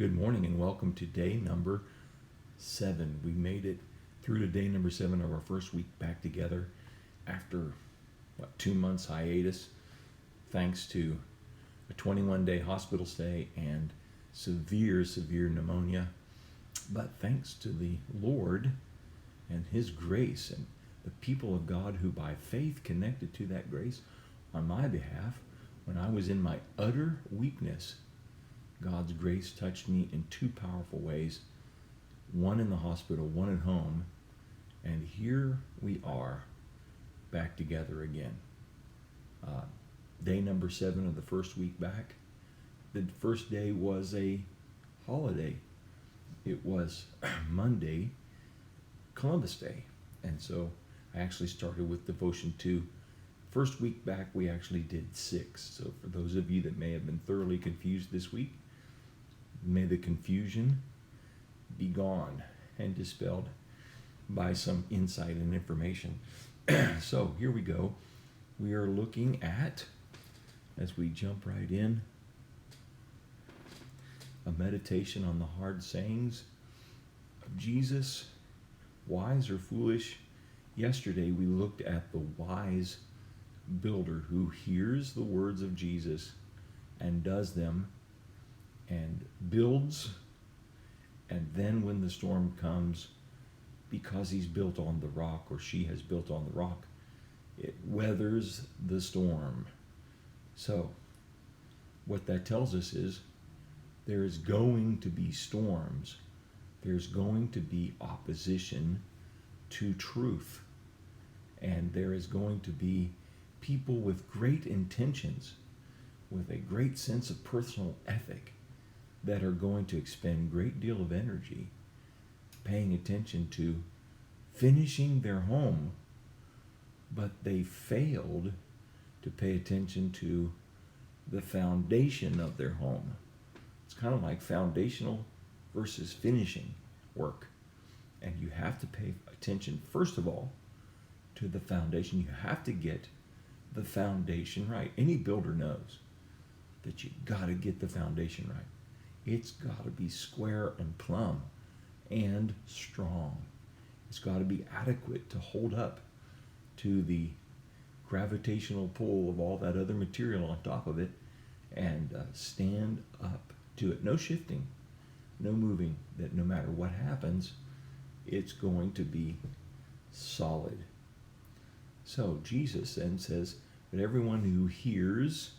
Good morning and welcome to day number 7. We made it through to day number 7 of our first week back together after 2 months hiatus, thanks to a 21-day hospital stay and severe pneumonia. But thanks to the Lord and His grace and the people of God who by faith connected to that grace on my behalf, when I was in my utter weakness, God's grace touched me in 2 powerful ways, one in the hospital, one at home, and here we are back together again. Day number 7 of the first week back. The first day was a holiday. It was Monday, Columbus Day, and so I actually started with devotion 2. First week back, we actually did 6. So for those of you that may have been thoroughly confused this week, may the confusion be gone and dispelled by some insight and information. So here we go. We are looking at, as we jump right in, a meditation on the hard sayings of Jesus, wise or foolish. Yesterday we looked at the wise builder who hears the words of Jesus and does them and builds, and then when the storm comes, because he's built on the rock, or she has built on the rock, it weathers the storm. So what that tells us is there is going to be storms. There's going to be opposition to truth. And there is going to be people with great intentions, with a great sense of personal ethic, that are going to expend a great deal of energy paying attention to finishing their home, but they failed to pay attention to the foundation of their home. It's kind of like foundational versus finishing work. And you have to pay attention, first of all, to the foundation. You have to get the foundation right. Any builder knows that you got to get the foundation right. It's got to be square and plumb and strong. It's got to be adequate to hold up to the gravitational pull of all that other material on top of it and stand up to it. No shifting, no moving, that no matter what happens, it's going to be solid. So Jesus then says that everyone who hears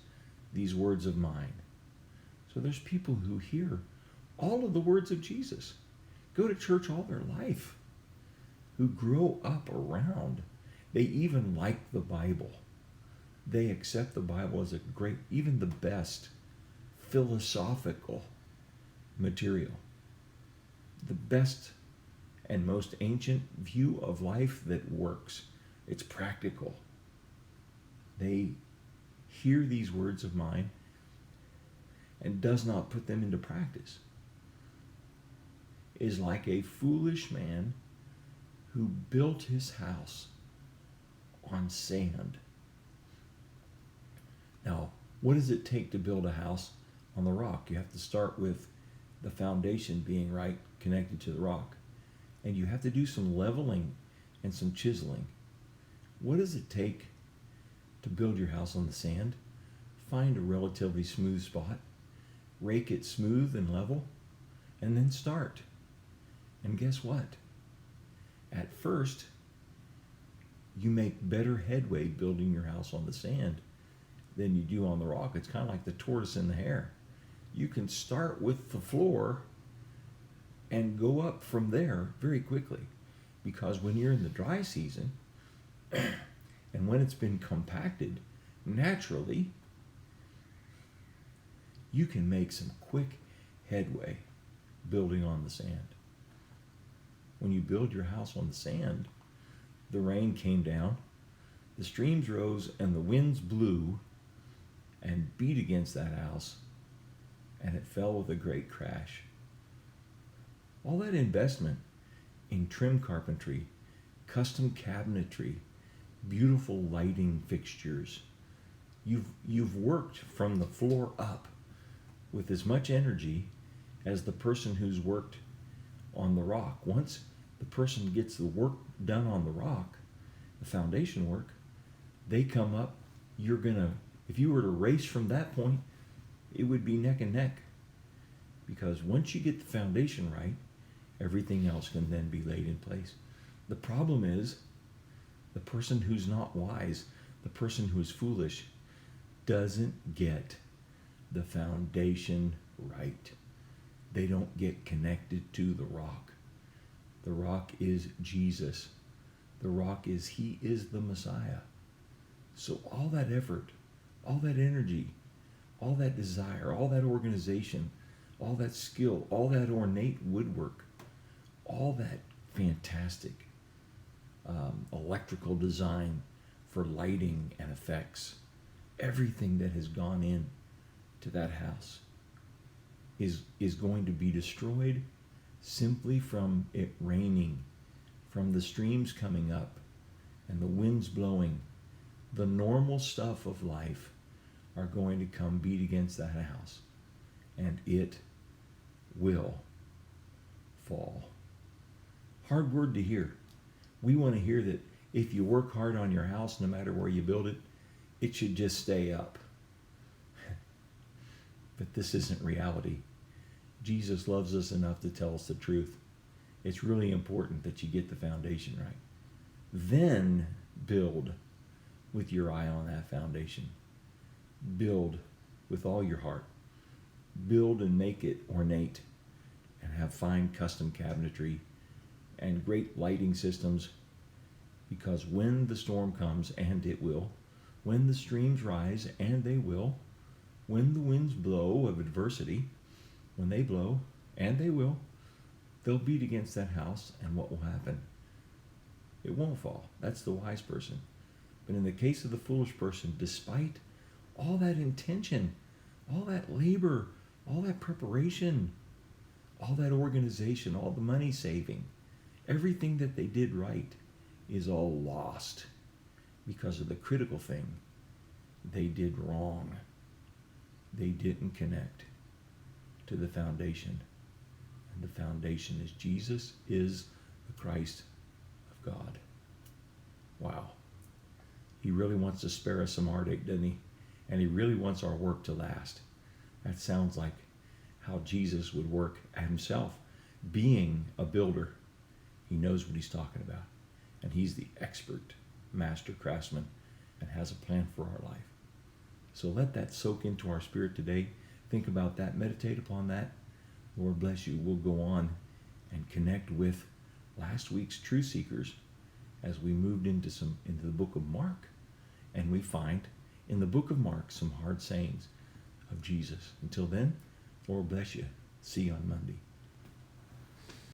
these words of mine. So there's people who hear all of the words of Jesus, go to church all their life, who grow up around. They even like the Bible. They accept the Bible as a great, even the best philosophical material, the best and most ancient view of life that works. It's practical. They hear these words of mine and does not put them into practice is like a foolish man who built his house on sand. Now, what does it take to build a house on the rock? You have to start with the foundation being right, connected to the rock. And you have to do some leveling and some chiseling. What does it take to build your house on the sand? Find a relatively smooth spot, rake it smooth and level, and then start. And guess what? At first, you make better headway building your house on the sand than you do on the rock. It's kind of like the tortoise and the hare. You can start with the floor and go up from there very quickly, because when you're in the dry season and when it's been compacted naturally, you can make some quick headway building on the sand. When you build your house on the sand, the rain came down, the streams rose, and the winds blew and beat against that house, and it fell with a great crash. All that investment in trim carpentry, custom cabinetry, beautiful lighting fixtures, you've worked from the floor up with as much energy as the person who's worked on the rock. Once the person gets the work done on the rock, the foundation work, they come up, if you were to race from that point, it would be neck and neck. Because once you get the foundation right, everything else can then be laid in place. The problem is, the person who's not wise, the person who is foolish, doesn't get the foundation right. They don't get connected to the rock. The rock is Jesus. The rock is, he is the Messiah. So all that effort, all that energy, all that desire, all that organization, all that skill, all that ornate woodwork, all that fantastic electrical design for lighting and effects, everything that has gone in to that house is going to be destroyed simply from it raining, from the streams coming up and the winds blowing. The normal stuff of life are going to come beat against that house, and it will fall. Hard word to hear. We want to hear that if you work hard on your house, no matter where you build it, it should just stay up. But this isn't reality. Jesus loves us enough to tell us the truth. It's really important that you get the foundation right. Then build with your eye on that foundation. Build with all your heart. Build and make it ornate, and have fine custom cabinetry and great lighting systems, because when the storm comes, and it will, when the streams rise, and they will, when the winds blow of adversity, when they blow, and they will, they'll beat against that house, and what will happen? It won't fall. That's the wise person. But in the case of the foolish person, despite all that intention, all that labor, all that preparation, all that organization, all the money saving, everything that they did right is all lost because of the critical thing they did wrong. They didn't connect to the foundation. And the foundation is Jesus is the Christ of God. Wow. He really wants to spare us some heartache, doesn't he? And he really wants our work to last. That sounds like how Jesus would work at himself. Being a builder, he knows what he's talking about. And he's the expert master craftsman and has a plan for our life. So let that soak into our spirit today. Think about that. Meditate upon that. Lord bless you. We'll go on and connect with last week's Truth Seekers as we moved into the book of Mark. And we find in the book of Mark some hard sayings of Jesus. Until then, Lord bless you. See you on Monday.